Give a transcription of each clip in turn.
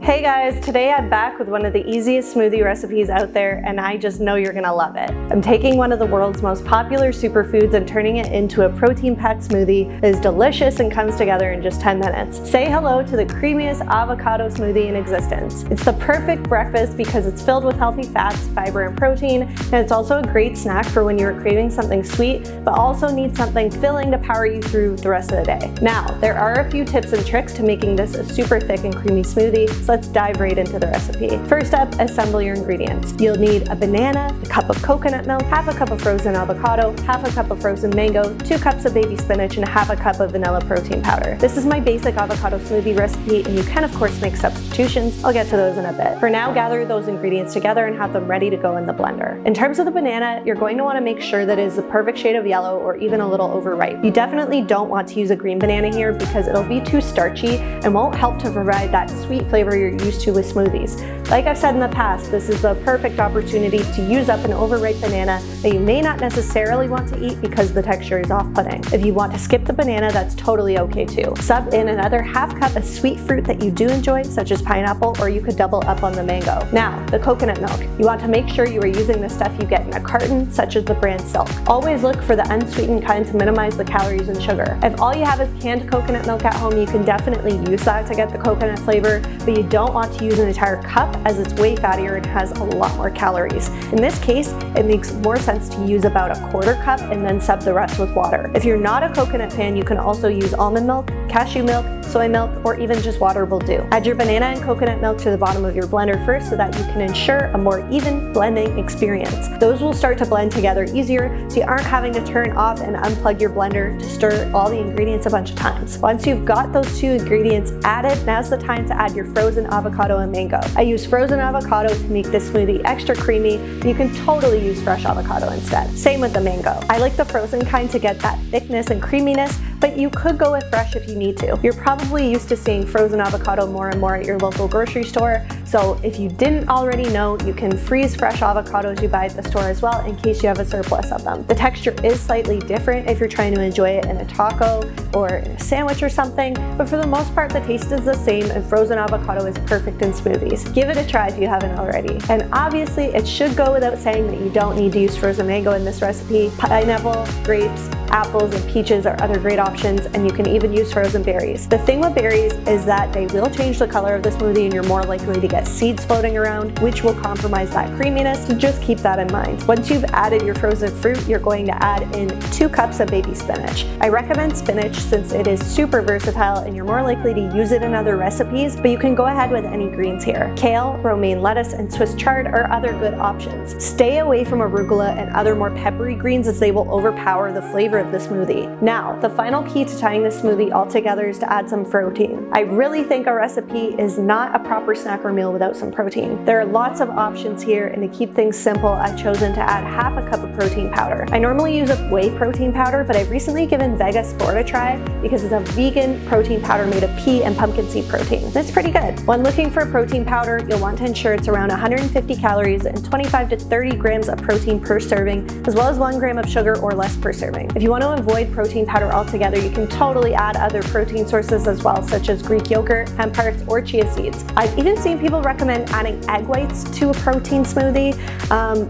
Hey guys, today I'm back with one of the easiest smoothie recipes out there, and I just know you're gonna love it. I'm taking one of the world's most popular superfoods and turning it into a protein-packed smoothie that is delicious and comes together in just 10 minutes. Say hello to the creamiest avocado smoothie in existence. It's the perfect breakfast because it's filled with healthy fats, fiber, and protein, and it's also a great snack for when you're craving something sweet, but also need something filling to power you through the rest of the day. Now, there are a few tips and tricks to making this a super thick and creamy smoothie, so let's dive right into the recipe. First up, assemble your ingredients. You'll need a banana, a cup of coconut milk, half a cup of frozen avocado, half a cup of frozen mango, 2 cups of baby spinach, and half a cup of vanilla protein powder. This is my basic avocado smoothie recipe, and you can of course make substitutions. I'll get to those in a bit. For now, gather those ingredients together and have them ready to go in the blender. In terms of the banana, you're going to want to make sure that it is the perfect shade of yellow or even a little overripe. You definitely don't want to use a green banana here because it'll be too starchy and won't help to provide that sweet flavor you're used to with smoothies. Like I've said in the past, this is the perfect opportunity to use up an overripe banana that you may not necessarily want to eat because the texture is off-putting. If you want to skip the banana, that's totally okay too. Sub in another half cup of sweet fruit that you do enjoy, such as pineapple, or you could double up on the mango. Now, the coconut milk. You want to make sure you are using the stuff you get in a carton, such as the brand Silk. Always look for the unsweetened kind to minimize the calories and sugar. If all you have is canned coconut milk at home, you can definitely use that to get the coconut flavor, but you don't want to use an entire cup as it's way fattier and has a lot more calories. In this case, it makes more sense to use about a quarter cup and then sub the rest with water. If you're not a coconut fan, you can also use almond milk, cashew milk, soy milk, or even just water will do. Add your banana and coconut milk to the bottom of your blender first so that you can ensure a more even blending experience. Those will start to blend together easier so you aren't having to turn off and unplug your blender to stir all the ingredients a bunch of times. Once you've got those 2 ingredients added, now's the time to add your frozen avocado and mango. I use frozen avocado to make this smoothie extra creamy, and you can totally use fresh avocado instead. Same with the mango. I like the frozen kind to get that thickness and creaminess, but you could go with fresh if you need to. You're probably used to seeing frozen avocado more and more at your local grocery store, so if you didn't already know, you can freeze fresh avocados you buy at the store as well in case you have a surplus of them. The texture is slightly different if you're trying to enjoy it in a taco or in a sandwich or something, but for the most part the taste is the same and frozen avocado is perfect in smoothies. Give it a try if you haven't already. And obviously it should go without saying that you don't need to use frozen mango in this recipe. Pineapple, grapes, apples, and peaches are other great options, and you can even use frozen berries. The thing with berries is that they will change the color of the smoothie and you're more likely to get seeds floating around, which will compromise that creaminess, so just keep that in mind. Once you've added your frozen fruit, you're going to add in 2 cups of baby spinach. I recommend spinach since it is super versatile and you're more likely to use it in other recipes, but you can go ahead with any greens here. Kale, romaine lettuce, and Swiss chard are other good options. Stay away from arugula and other more peppery greens as they will overpower the flavor of the smoothie. Now, the final key to tying this smoothie all together is to add some protein. I really think our recipe is not a proper snack or meal without some protein. There are lots of options here, and to keep things simple, I've chosen to add half a cup of protein powder. I normally use a whey protein powder, but I've recently given Vega Sport a try because it's a vegan protein powder made of pea and pumpkin seed protein. It's pretty good. When looking for protein powder, you'll want to ensure it's around 150 calories and 25 to 30 grams of protein per serving, as well as 1 gram of sugar or less per serving. If you want to avoid protein powder altogether, you can totally add other protein sources as well, such as Greek yogurt, hemp hearts, or chia seeds. I've even seen people recommend adding egg whites to a protein smoothie,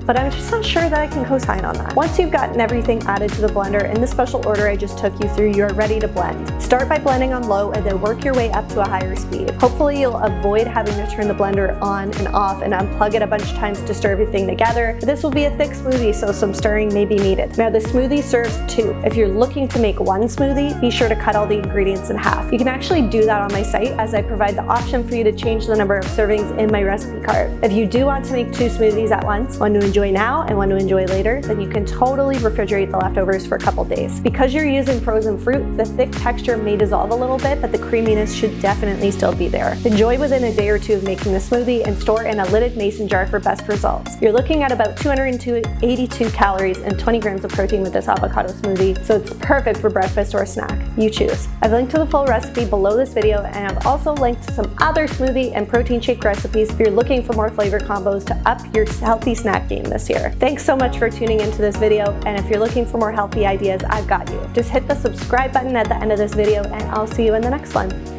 but I'm just not sure that I can co-sign on that. Once you've gotten everything added to the blender in the special order I just took you through, you are ready to blend. Start by blending on low and then work your way up to a higher speed. Hopefully you'll avoid having to turn the blender on and off and unplug it a bunch of times to stir everything together. But this will be a thick smoothie, so some stirring may be needed. Now, the smoothie serves 2. If you're looking to make 1 smoothie, be sure to cut all the ingredients in half. You can actually do that on my site as I provide the option for you to change the number of servings in my recipe card. If you do want to make 2 smoothies at once, one to enjoy now and one to enjoy later, then you can totally refrigerate the leftovers for a couple days. Because you're using frozen fruit, the thick texture may dissolve a little bit, but the creaminess should definitely still be there. Enjoy within a day or 2 of making the smoothie and store in a lidded mason jar for best results. You're looking at about 282 calories and 20 grams of protein with this avocado smoothie, so it's perfect for breakfast or snack. You choose. I've linked to the full recipe below this video, and I've also linked to some other smoothie and protein shake recipes if you're looking for more flavor combos to up your healthy snack game this year. Thanks so much for tuning into this video, and if you're looking for more healthy ideas, I've got you. Just hit the subscribe button at the end of this video, and I'll see you in the next one.